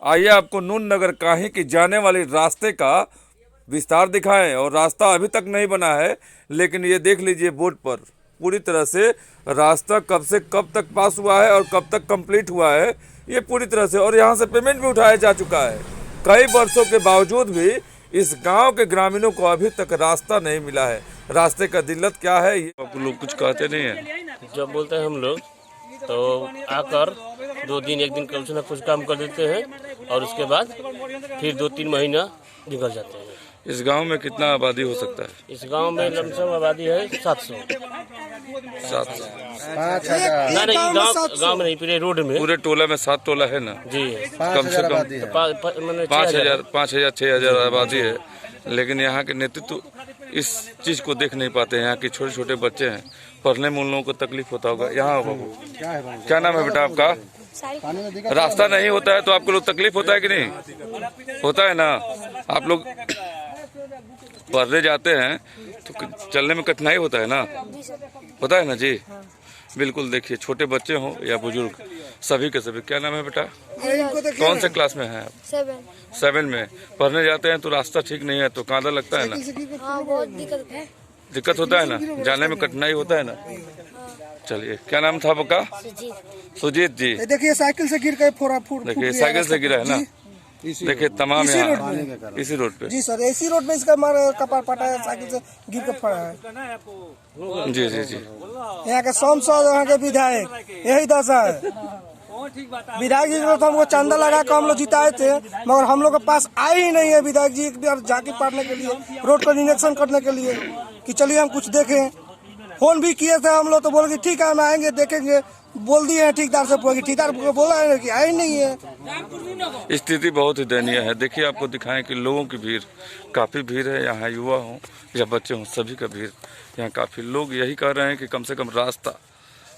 आइए आपको नून नगर काहीं की जाने वाली रास्ते का विस्तार दिखाएं। और रास्ता अभी तक नहीं बना है, लेकिन ये देख लीजिए बोर्ड पर पूरी तरह से रास्ता कब से कब तक पास हुआ है और कब तक कंप्लीट हुआ है ये पूरी तरह से। और यहाँ से पेमेंट भी उठाया जा चुका है। कई वर्षों के बावजूद भी इस गांव के ग्रामीणों को अभी तक रास्ता नहीं मिला है। रास्ते का दिक्कत क्या है ये आप लोग कुछ कहते नहीं है। जब बोलते हैं हम लोग तो आकर 2 दिन 1 दिन कुछ ना कुछ काम कर देते हैं और उसके बाद फिर 2-3 महीना निकल जाते हैं। इस गांव में कितना आबादी हो सकता है? इस गांव में लमसम आबादी है 700। नहीं गांव में नहीं, पूरे रोड में, पूरे टोला में 7 टोला है ना जी। कम से कम 5,000 6,000 आबादी है। लेकिन यहाँ के नेतृत्व इस चीज को देख नहीं पाते हैं। यहाँ के छोटे छोटे बच्चे हैं, पढ़ने में उन लोगों को तकलीफ होता होगा। यहाँ बाबू क्या नाम है बेटा आपका? रास्ता नहीं होता है तो आपको लोग तकलीफ होता है कि नहीं होता है ना? आप लोग पढ़ने जाते हैं तो चलने में कठिनाई होता है ना, होता है ना जी। बिल्कुल देखिए, छोटे बच्चे हों या बुजुर्ग, सभी के सभी। क्या नाम है बेटा? कौन से क्लास में है आप? 7 में पढ़ने जाते हैं तो रास्ता ठीक नहीं है तो कांदा लगता है ना? बहुत दिक्कत होता है ना, जाने में कठिनाई होता है ना। चलिए, क्या नाम था आपका? सुजीत जी। देखिए साइकिल से गिर गए, देखिए साइकिल से गिरा है ना। देखिए तमाम यहाँ इसी रोड पे जी सर, इसी रोड में इसका कपार फटा है, साइकिल से गिर कर पड़ा है। जी जी जी। यहाँ के सांसद, यहाँ के विधायक, यही दशा है। विधायक जी को तो हमको चंदा लगा कर हम लोग जिताए थे, मगर हम लोग के पास आए ही नहीं है विधायक जी एक बार जाके पाड़ने के लिए, रोड का निरीक्षण करने के लिए कि चलिए हम कुछ देखें। फोन भी किए थे हम लोग तो बोले कि ठीक है हम आएंगे देखेंगे, बोल दिए हैं ठेकेदार से, ठेकेदार बोला है कि आए नहीं है। स्थिति बहुत ही दयनीय है। देखिए आपको दिखाएं कि लोगों की भीड़, काफ़ी भीड़ है यहाँ, युवा हों या बच्चे हों, सभी का भीड़ यहाँ काफ़ी। लोग यही कह रहे हैं कि कम से कम रास्ता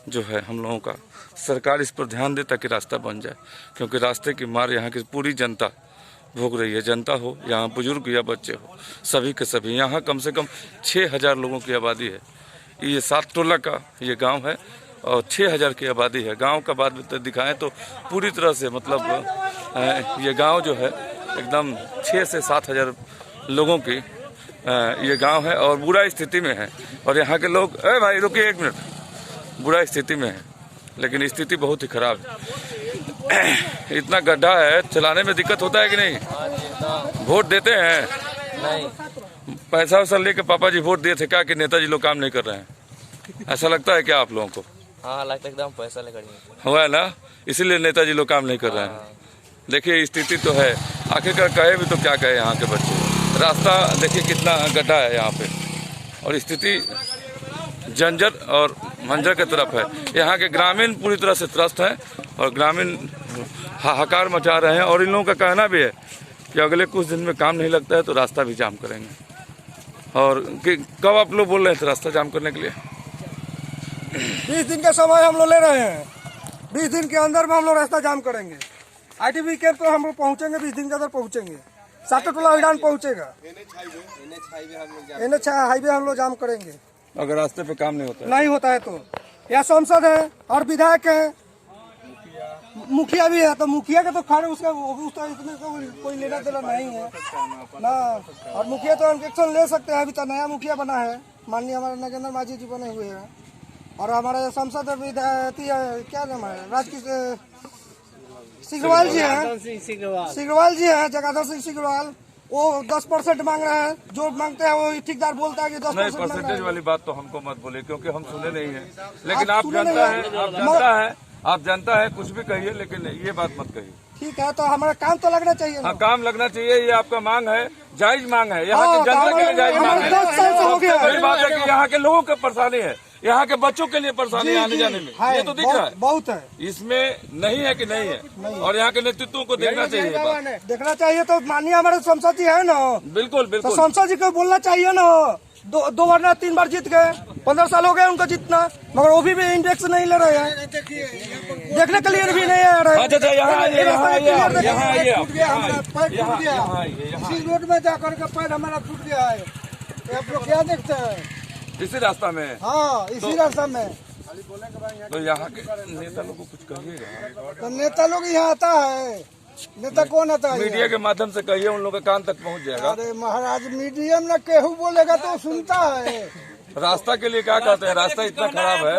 जो है हम लोगों का, सरकार इस पर ध्यान दे ताकि रास्ता बन जाए, क्योंकि रास्ते की मार यहाँ की पूरी जनता भोग रही है। जनता हो, यहाँ बुजुर्ग या बच्चे हो, सभी के सभी। यहाँ कम से कम 6,000 लोगों की आबादी है। ये 7 टोला का ये गाँव है और 6,000 की आबादी है। गांव का बात दिखाएं तो पूरी तरह से मतलब ये गांव जो है एकदम 6 से 7,000 लोगों की ये गांव है और बुरा स्थिति में है। और यहाँ के लोग, अरे भाई रुकिए 1 मिनट, बुरा स्थिति में है, लेकिन स्थिति बहुत ही खराब है। इतना गड्ढा है, चलाने में दिक्कत होता है कि नहीं? वोट देते हैं? नहीं। पैसा वैसा लेके पापा जी वोट दिए थे क्या कि नेताजी लोग काम नहीं कर रहे हैं? ऐसा लगता है क्या आप लोगों को? हाँ लगता है, एकदम पैसा लेकर हुआ है ना, इसीलिए नेताजी लोग काम नहीं कर रहे हैं। देखिए स्थिति तो है, आखिरकार कहे भी तो क्या कहे यहाँ के बच्चे। रास्ता देखिए कितना गड्ढा है यहाँ पे और स्थिति जंजर और मंजर की तरफ है। यहाँ के ग्रामीण पूरी तरह से त्रस्त हैं और ग्रामीण हाहाकार मचा रहे हैं। और इन लोगों का कहना भी है कि अगले कुछ दिन में काम नहीं लगता है तो रास्ता भी जाम करेंगे। और कब आप लोग बोल रहे थे रास्ता जाम करने के लिए? 20 दिन का समय हम लोग ले रहे हैं। 20 दिन के अंदर में हम लोग रास्ता जाम करेंगे। ITB कैंप पे हम लोग पहुंचेंगे, 20 दिन के अंदर पहुंचेंगे। 7 टोला उड़ान पहुंचेगा, NH हाईवे हम लोग जाम करेंगे अगर रास्ते पे काम नहीं होता है तो। यहाँ सांसद है और विधायक है, मुखिया भी है, तो मुखिया का तो खैर उसका इसमें तो कोई लेना देना नहीं है ना। और मुखिया तो इंजेक्शन ले सकते हैं, अभी तो नया मुखिया बना है, माननीय हमारे नगेंद्र माझी जी बने हुए हैं। और हमारे सांसद क्या नाम है, सिग्रवाल जी हैं, सिग्रवाल जी हैं, जगाधर सिंह सिग्रवाल। वो 10% मांग रहे हैं, जो मांगते हैं वो ठेकेदार बोलता है कि 10% परसेंटेज वाली बात तो हमको मत बोले क्योंकि हम सुने नहीं है। लेकिन आप जनता है कुछ भी कहिए, लेकिन ये बात मत कहिए। ठीक है, तो हमारा काम तो लगना चाहिए। हाँ, काम लगना चाहिए, ये आपका मांग है, जायज मांग है। यहाँ की जनता के लिए जायज मांग है। 10 साल से हो गया। बड़ी बात है कि यहाँ के लोगों को परेशानी है, यहाँ के बच्चों के लिए परेशानी आने जाने में, ये तो दिख रहा है बहुत है। इसमें नहीं है कि नहीं है। और यहाँ के नेतृत्व को देखना चाहिए, देखना चाहिए। तो माननीय हमारे सांसद जी है ना, बिल्कुल बिल्कुल, तो सांसद जी को बोलना चाहिए ना। 2 बार ना 3 बार जीत गए, 15 साल हो गए उनको जीतना, मगर वो भी इंडेक्स नहीं ले रहे हैं, देखने के लिए भी नहीं आ रहे। इसी रोड में जाकर के पैर हमारा टूट गया है, आप लोग क्या देखते हैं? इसी रास्ता में? हाँ, इसी रास्ता में। तो यहाँ के नेता लोग को कुछ कहिएगा। तो नेता लोग यहाँ आता है नेता कौन आता है? मीडिया के माध्यम से कहिए, उन लोगों के कान तक पहुंच जाएगा। अरे महाराज, मीडिया में केहू बोलेगा तो सुनता है। रास्ता के लिए क्या कहते हैं? रास्ता इतना खराब है,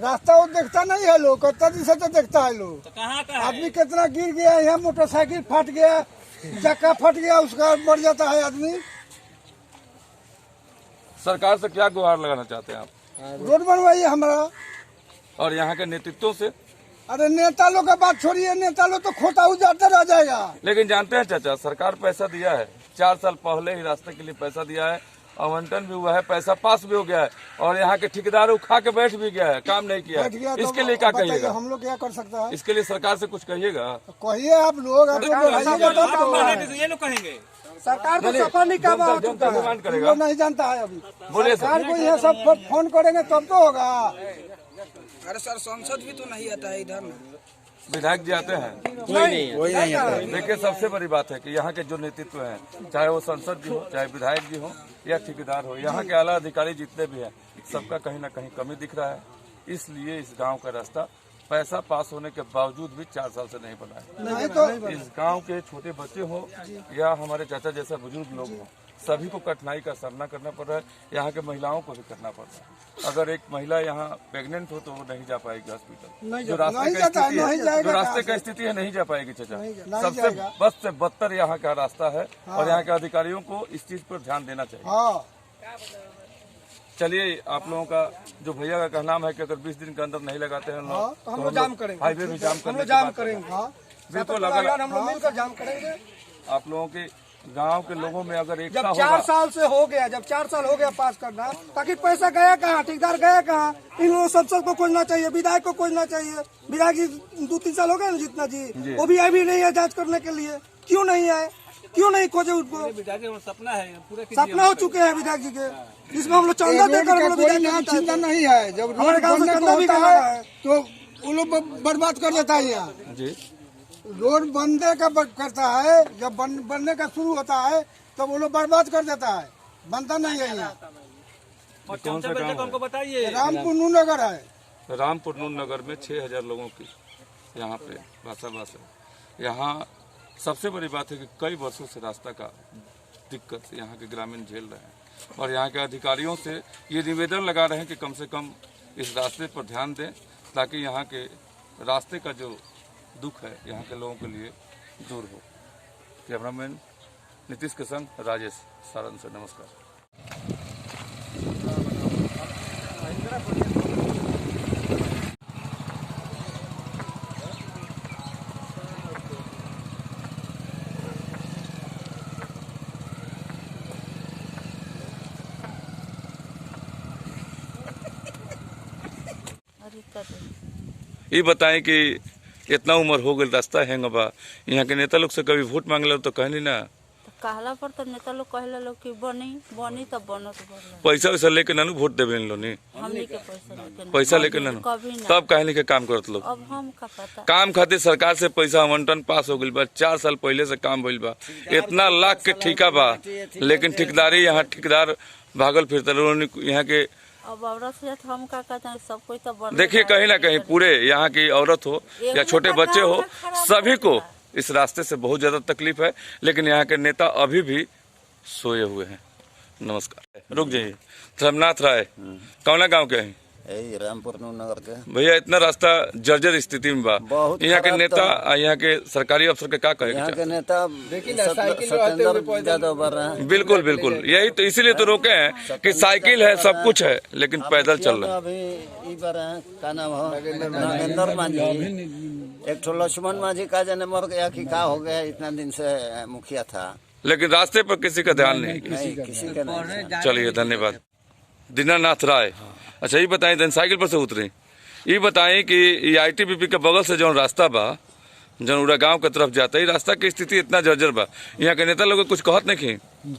रास्ता वो देखता नहीं है लोग, कितना दिन से तो देखता है लोग। आदमी कितना गिर गया, यहाँ मोटरसाइकिल फट गया, चक्का फट गया, उसका मर जाता है आदमी। सरकार से क्या गुहार लगाना चाहते हैं आप? रोड बनवाइए हमारा। और यहाँ के नेतृत्व से? अरे नेता लोग का बात छोड़िए, नेता लोग तो खोता उजाड़ते रह जाएगा। लेकिन जानते हैं चाचा, सरकार पैसा दिया है, 4 साल पहले ही रास्ते के लिए पैसा दिया है, आवंटन भी हुआ है, पैसा पास भी हो गया है, और यहाँ के ठेकेदार खा के बैठ भी गया है, काम नहीं किया बैठ गया है। तो इसके लिए क्या बताइए, कहिएगा? हम लोग क्या कर सकता है? इसके लिए सरकार से कुछ कहिएगा? कहिए आप लोग बढ़ाइएगा तब। ये लोग कहेंगे सरकार को सफर नहीं कर पा जनता चुका है। डिमांड वो करेगा। नहीं जानता है अभी। बोलिए सरकार सर। को यह सब फोन करेंगे तब तो होगा। अरे सर, सांसद भी तो नहीं आता है इधर ना। विधायक जी आते हैं? कोई नहीं आता। देखिए, सबसे बड़ी बात है कि यहाँ के जो नेतृत्व हैं, चाहे वो सांसद जी हो, चाहे विधायक जी हो या ठेकेदार हो, यहाँ के आला अधिकारी जितने भी हैं, सबका कहीं ना कहीं कमी दिख रहा है। इसलिए इस गांव का रास्ता पैसा पास होने के बावजूद भी 4 साल से नहीं बना है। नहीं तो इस गांव के छोटे बच्चे हो या हमारे चाचा जैसा बुजुर्ग लोग हो, सभी को कठिनाई का सामना करना पड़ रहा है। यहाँ के महिलाओं को भी करना पड़ रहा है। अगर एक महिला यहाँ प्रेग्नेंट हो तो वो नहीं जा पाएगी हॉस्पिटल। जो रास्ते का स्थिति है, जो रास्ते का स्थिति है, नहीं जा पाएगी चाचा। सबसे बद से बदतर यहाँ का रास्ता है, और यहाँ के अधिकारियों को इस चीज पर ध्यान देना चाहिए। हाँ, चलिए, आप लोगों का जो भैया का कहना है कि अगर 20 दिन के अंदर नहीं लगाते हैं लोग, तो हम लोग जाम करेंगे। हाईवे भी जाम हम करने लोग की जाम बात करेंगे। बिल्कुल। हम अगर लोग मिलकर जाम करेंगे। आप लोगों के गांव के लोगों में अगर एकता जब 4 साल से हो गया, जब 4 साल हो गया पास करना, ताकि पैसा गया कहाँ, ठेकेदार गया कहाँ, इन लोगों संसद को खोजना चाहिए, विधायक को खोजना चाहिए। विधायक जी 2-3 साल हो गए ना जितना जी, वो भी अभी नहीं है जांच करने के लिए। क्यों नहीं आए, क्यों नहीं खोजे उनको? सपना है पूरा। सपना हो चुके हैं विधायक जी के, जिसमें हम लोग चंदा देकर हम लोग कोई विधायक नाम जी चिंता नहीं है। जब हमारे रोड गांव से बनने को चंदा भी होता कमा रहा है है। तो वो लोग बर्बाद कर देता है। यहाँ जी, रोड बनने का करता है, जब बनने का शुरू होता है तो वो लोग बर्बाद कर देता है, बनता नहीं है। यहाँ कौन सा गाँव हमको बताइए। रामपुर नूनगर है। है? रामपुर नून नगर में 6000 लोगों की यहाँ पे बसाबास है। यहाँ सबसे बड़ी बात है कि कई वर्षों से रास्ता का दिक्कत यहाँ के ग्रामीण झेल रहे हैं, और यहाँ के अधिकारियों से ये निवेदन लगा रहे हैं कि कम से कम इस रास्ते पर ध्यान दें, ताकि यहाँ के रास्ते का जो दुख है यहाँ के लोगों के लिए दूर हो। कैमरामैन नीतीश के संग राजेश, सारण से नमस्कार। ये बताएं कि इतना उम्र हो गई, रास्ता हैंग बा, यहाँ के नेता लोग से कभी वोट मांगल तो कहली ना? कहला पर तो नेता लोग कहला लोग कि बनी बनी तब बनत बढ़ला। पैसा वैसा लेके नानू वोट देवे इन लोग हमनी के पैसा पैसा लेके नानू, कभी ना। तब कहनी के काम करत लोग। अब हम का पता। काम खातिर सरकार से पैसा आवंटन पास हो गई बा, 4 साल पहले से काम भइल बा, इतना लाख के ठेका बा, लेकिन ठेकेदारी यहाँ ठेकेदार भागल फिरता यहाँ के। अब औरत से तो हम का कहते हैं, सब कोई तो बढ़। देखिए, कहीं ना कहीं पूरे यहाँ की औरत हो या छोटे बच्चे हो, सभी को इस रास्ते से बहुत ज्यादा तकलीफ है, लेकिन यहाँ के नेता अभी भी सोए हुए हैं। नमस्कार, रुक जाइए। धर्मनाथ राय कौना गांव के हैं? यही रामपुर नगर के। भैया, इतना रास्ता जर्जर स्थिति में बा, बहुत यहाँ के खराब नेता यहाँ के सरकारी अफसर के क्या कहे? यहाँ के नेता सत्येंद्र यादव बढ़ रहे हैं। बिल्कुल बिल्कुल, यही तो इसीलिए तो रोके हैं कि साइकिल है, सब कुछ है, लेकिन पैदल चल रहे हैं। अभी बढ़ रहे हैं, क्या नाम हो, नगेंद्र मांझी। एक ठो लक्ष्मण मांझी का जाने मर गया कि क्या हो गया, इतना दिन से मुखिया था, लेकिन रास्ते पर किसी का ध्यान नहीं। किसी का नहीं। चलिए, धन्यवाद। दीनानाथ राय, अच्छा ये बताएं, दिन साइकिल पर से उतरे, ये बताएं कि ये ITBP के बगल से जो रास्ता बा, जनउरा गांव के तरफ जाता है, रास्ता की स्थिति इतना जर्जर बा, यहाँ के नेता लोग कुछ कहत नहीं?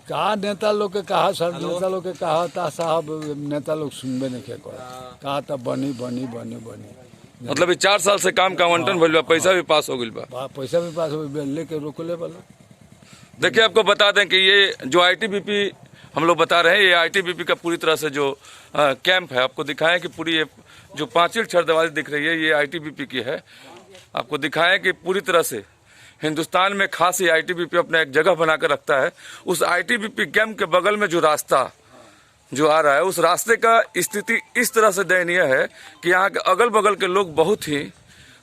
कहा नेता लोग के कहा, सर नेता लोग के कहा था साहब, नेता लोग सुनबे नहीं के कहा था बनी बनी बनी बनी। मतलब ये 4 साल से काम का आवंटन भइल बा, पैसा भी पास हो गई बा, पैसा भी पास हो लेके रोकले वाला। देखिए, आपको बता दें कि ये जो ITBP हम लोग बता रहे हैं, ये ITBP का पूरी तरह से जो कैंप है, आपको दिखाएं कि पूरी ये जो 5 छड़ दरवाजे दिख रही है, ये ITBP की है। आपको दिखाएं कि पूरी तरह से हिंदुस्तान में खास ये ITBP अपना एक जगह बनाकर रखता है। उस ITBP कैंप के बगल में जो रास्ता जो आ रहा है, उस रास्ते का स्थिति इस तरह से दयनीय है कि यहाँ के अगल बगल के लोग बहुत ही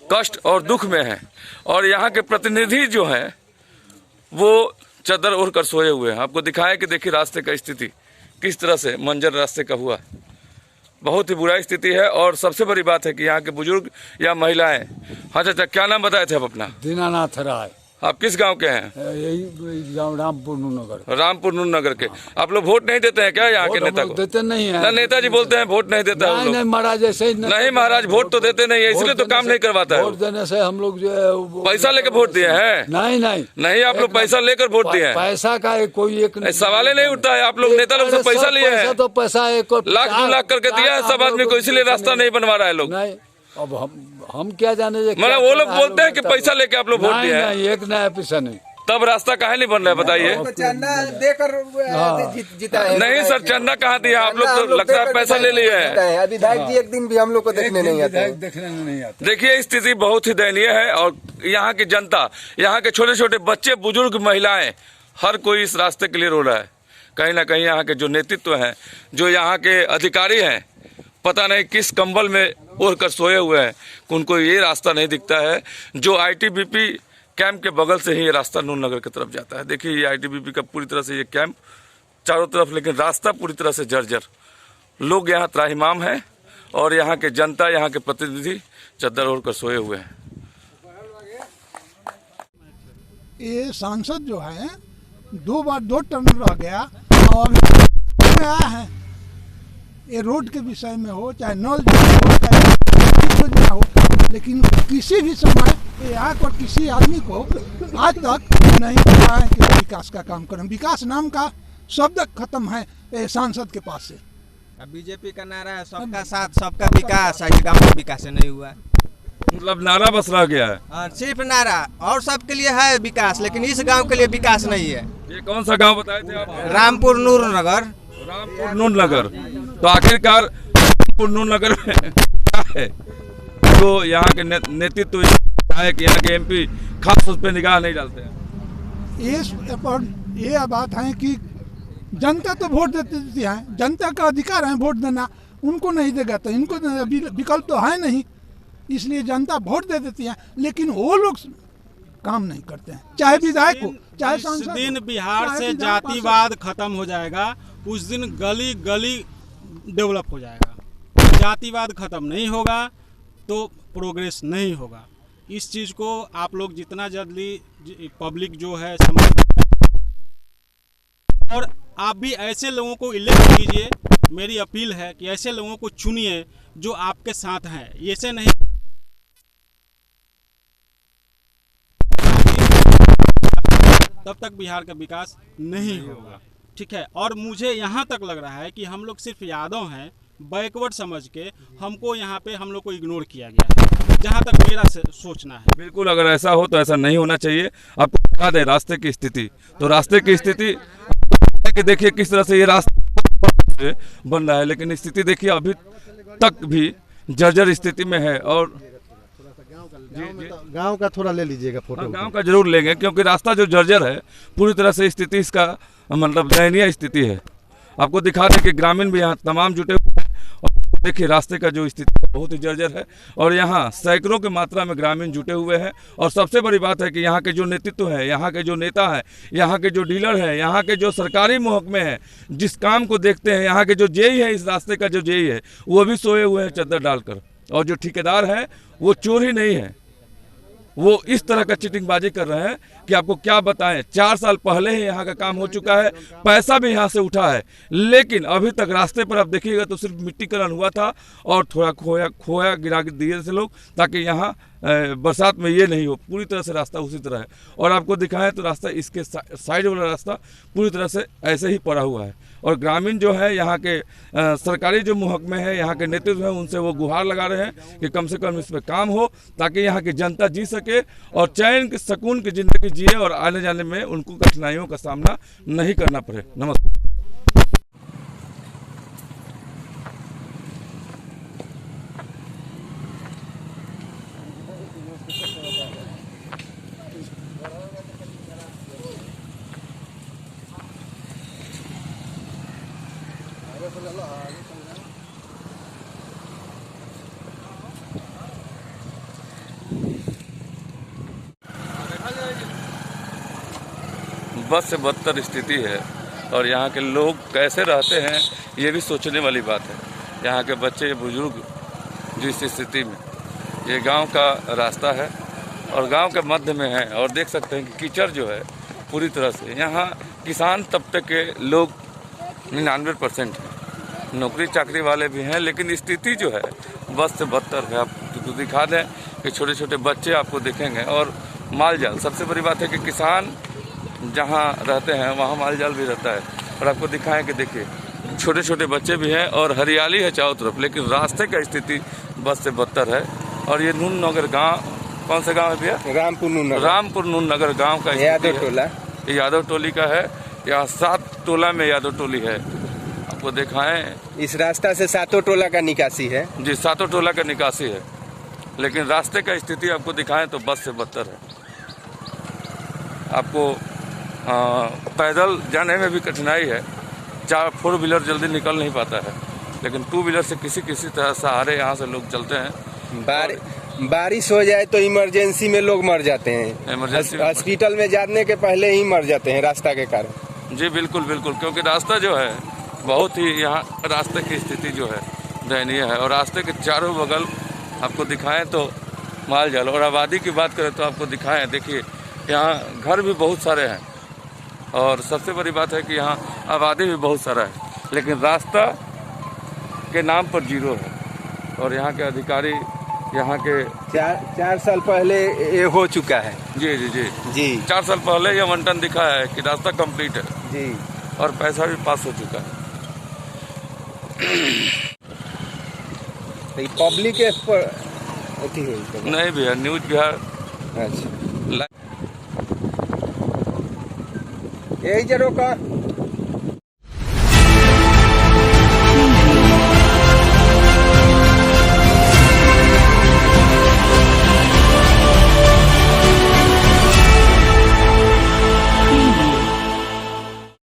कष्ट और दुख में हैं। और यहाँ के प्रतिनिधि जो हैं वो चादर ओढ़ कर सोए हुए हैं। आपको दिखाया कि देखिए रास्ते का स्थिति किस तरह से मंजर रास्ते का हुआ, बहुत ही बुरा स्थिति है। और सबसे बड़ी बात है कि यहाँ के बुजुर्ग या महिलाएं। हाँ चाचा, क्या नाम बताए थे आप अपना? दीनानाथ राय। आप किस गांव के हैं? यही गाँव रामपुर नगर। रामपुर नगर के। आप लोग वोट नहीं देते हैं क्या यहाँ के नेता को? देते नहीं है ना, नेताजी बोलते हैं वोट नहीं देता है। नहीं महाराज, ऐसे नहीं महाराज, वोट तो देते नहीं है, इसलिए तो काम नहीं करवाता है। वोट देने से हम लोग जो है पैसा लेकर वोट दिए हैं? नहीं, आप लोग पैसा लेकर वोट दिए हैं। पैसा का कोई एक सवाल ही नहीं उठता है। आप लोग नेता लोग से पैसा लिए हैं, तो पैसा 1 लाख 2 लाख करके दिया है सब आदमी को, इसीलिए रास्ता नहीं बनवा रहा है लोग। नहीं, अब हम क्या जाने। मतलब वो लोग बोलते हैं कि पैसा लेके आप लोग वोट दिए हैं। नहीं, एक नया पैसा नहीं, तब रास्ता काहे नहीं बन रहा है बताइए? चंदा देकर जीता है। नहीं सर, चंदा कहाँ दिया? आप लोग तो लगता है पैसा ले लिए हैं। विधायक जी एक दिन भी हम लोग को देखने नहीं आते। देखिए स्थिति बहुत ही दयनीय है। और यहाँ की जनता, यहाँ के छोटे छोटे बच्चे, बुजुर्ग, महिलाएं, हर कोई इस रास्ते के लिए रो रहा है। कहीं ना कहीं यहाँ के जो नेतृत्व हैं, जो यहाँ के अधिकारी हैं, पता नहीं किस कंबल में ओढ़ कर सोए हुए हैं, उनको ये रास्ता नहीं दिखता है जो ITBP कैंप के बगल से ही ये रास्ता नून नगर की तरफ जाता है। देखिए ये ITBP का पूरी तरह से ये कैंप चारों तरफ, लेकिन रास्ता पूरी तरह से जर्जर। लोग यहाँ त्राहिमाम हैं और यहाँ के जनता, यहाँ के प्रतिनिधि चद्दर ओढ़ कर सोए हुए हैं। ये सांसद जो है 2 बार 2 टर्म रह गया और अभी आया है। ये रोड के विषय में हो, चाहे नल हो, चाहे योजना हो, लेकिन किसी भी समय यहाँ पर किसी आदमी को आज तक नहीं कहा है कि विकास का काम करें। विकास नाम का शब्द खत्म है सांसद के पास से। बीजेपी का नारा है सबका साथ सबका विकास, गाँव का विकास नहीं हुआ। मतलब नारा बस रह गया है, सिर्फ नारा, और सबके लिए है विकास, लेकिन इस गांव के लिए विकास नहीं है। ये कौन सा गांव बताए थे आप? रामपुर नूर नगर। रामपुर नूर नगर। तो आखिरकार रामपुर नूर नगर में क्या है तो यहाँ के नेतृत्व है कि यहाँ के MP खास उस पर निगाह नहीं डालते हैं। ये बात है कि जनता तो वोट देती है, जनता का अधिकार है वोट देना, उनको नहीं देगा तो इनको विकल्प तो है नहीं, इसलिए जनता वोट दे देती है, लेकिन वो लोग काम नहीं करते हैं। चाहे विधायक हो, चाहे सांसद। जिस दिन बिहार से जातिवाद खत्म हो जाएगा उस दिन गली गली डेवलप हो जाएगा। जातिवाद खत्म नहीं होगा तो प्रोग्रेस नहीं होगा। इस चीज़ को आप लोग जितना जल्दी पब्लिक जो है समझ, और आप भी ऐसे लोगों को इलेक्ट कीजिए। मेरी अपील है कि ऐसे लोगों को चुनिए जो आपके साथ हैं, ऐसे नहीं तब तक बिहार का विकास नहीं होगा। ठीक है, और मुझे यहाँ तक लग रहा है कि हम लोग सिर्फ यादव हैं, बैकवर्ड समझ के हमको यहाँ पे हम लोग को इग्नोर किया गया है, जहाँ तक मेरा सोचना है। बिल्कुल, अगर ऐसा हो तो ऐसा नहीं होना चाहिए। आपको बता दें रास्ते की स्थिति, तो रास्ते की स्थिति देखिए किस तरह से ये रास्ता बन रहा है, लेकिन स्थिति देखिए अभी तक भी जर्जर स्थिति में है। और गांव का थोड़ा ले लीजिएगा फोटो। गांव का जरूर लेंगे, क्योंकि रास्ता जो जर्जर है पूरी तरह से स्थिति इसका मतलब दयनीय स्थिति है। आपको दिखा दें कि ग्रामीण भी यहाँ तमाम जुटे हुए हैं और देखिए रास्ते का जो स्थिति बहुत ही जर्जर है और यहाँ सैकड़ों की मात्रा में ग्रामीण जुटे हुए हैं। और सबसे बड़ी बात है कि यहाँ के जो नेतृत्व है, यहाँ के जो नेता है, यहाँ के जो डीलर है, यहाँ के जो सरकारी महकमे हैं, जिस काम को देखते हैं, यहाँ के जो जेई है, इस रास्ते का जो जेई है वो भी सोए हुए हैं चद्दर डालकर। और जो ठेकेदार है वो चोर ही नहीं है, वो इस तरह का चीटिंगबाजी कर रहे हैं कि आपको क्या बताएं। 4 साल पहले ही यहाँ का काम हो चुका है, पैसा भी यहाँ से उठा है, लेकिन अभी तक रास्ते पर आप देखिएगा तो सिर्फ मिट्टीकरण हुआ था और थोड़ा खोया गिरा दिए थे लोग, ताकि यहाँ बरसात में ये नहीं हो। पूरी तरह से रास्ता उसी तरह है। और आपको दिखाएं तो रास्ता इसके साइड वाला रास्ता पूरी तरह से ऐसे ही पड़ा हुआ है। और ग्रामीण जो है, यहाँ के सरकारी जो महकमे हैं, यहाँ के नेतृत्व हैं, उनसे वो गुहार लगा रहे हैं कि कम से कम इस पर काम हो, ताकि यहाँ की जनता जी सके और चैन की सुकून की ज़िंदगी जिए और आने जाने में उनको कठिनाइयों का सामना नहीं करना पड़े। नमस्कार। बस से बदतर स्थिति है। और यहाँ के लोग कैसे रहते हैं ये भी सोचने वाली बात है। यहाँ के बच्चे बुजुर्ग जिस स्थिति में, ये गांव का रास्ता है और गांव के मध्य में है और देख सकते हैं कि कीचड़ जो है पूरी तरह से। यहाँ किसान तबके के लोग 99% हैं, नौकरी चाकरी वाले भी हैं, लेकिन स्थिति जो है बस से बदतर है। आपको दिखा दें कि छोटे छोटे बच्चे आपको दिखेंगे और माल जाल। सबसे बड़ी बात है कि किसान जहाँ रहते हैं वहाँ माल जाल भी रहता है। और आपको दिखाएं कि देखिए छोटे छोटे बच्चे भी हैं और हरियाली है चारों तरफ, लेकिन रास्ते का स्थिति बस से बदतर है। और ये नून नगर गाँव, कौन सा गाँव है भैया? रामपुर नून नगर गाँव का यादव टोला, यादव टोली का है। यहाँ 7 टोला में यादव टोली है। आपको दिखाएं, इस रास्ता से 7 टोला का निकासी है जी, 7 टोला का निकासी है, लेकिन रास्ते का स्थिति आपको दिखाएं तो बस से बदतर है। आपको पैदल जाने में भी कठिनाई है। 4 व्हीलर जल्दी निकल नहीं पाता है, लेकिन 2 व्हीलर से किसी तरह सहारे यहाँ से लोग चलते हैं। बारिश हो जाए तो इमरजेंसी में लोग मर जाते हैं, इमरजेंसी हॉस्पिटल में जाने के पहले ही मर जाते हैं रास्ता के कारण। जी बिल्कुल बिल्कुल, क्योंकि रास्ता जो है बहुत ही, यहाँ रास्ते की स्थिति जो है दयनीय है। और रास्ते के चारों बगल आपको दिखाएं तो माल जाल। और आबादी की बात करें तो आपको दिखाएं, देखिए यहाँ घर भी बहुत सारे हैं और सबसे बड़ी बात है कि यहाँ आबादी भी बहुत सारा है, लेकिन रास्ता के नाम पर जीरो है। और यहाँ के अधिकारी, यहाँ के 4 साल पहले ये हो चुका है। जी जी जी जी 4 साल पहले ये आवंटन दिखा है कि रास्ता कंप्लीट है जी, और पैसा भी पास हो चुका है। तो पब्लिक के पर अथी हुई नहीं भैया, न्यूज बिहार अच्छा यही जरो का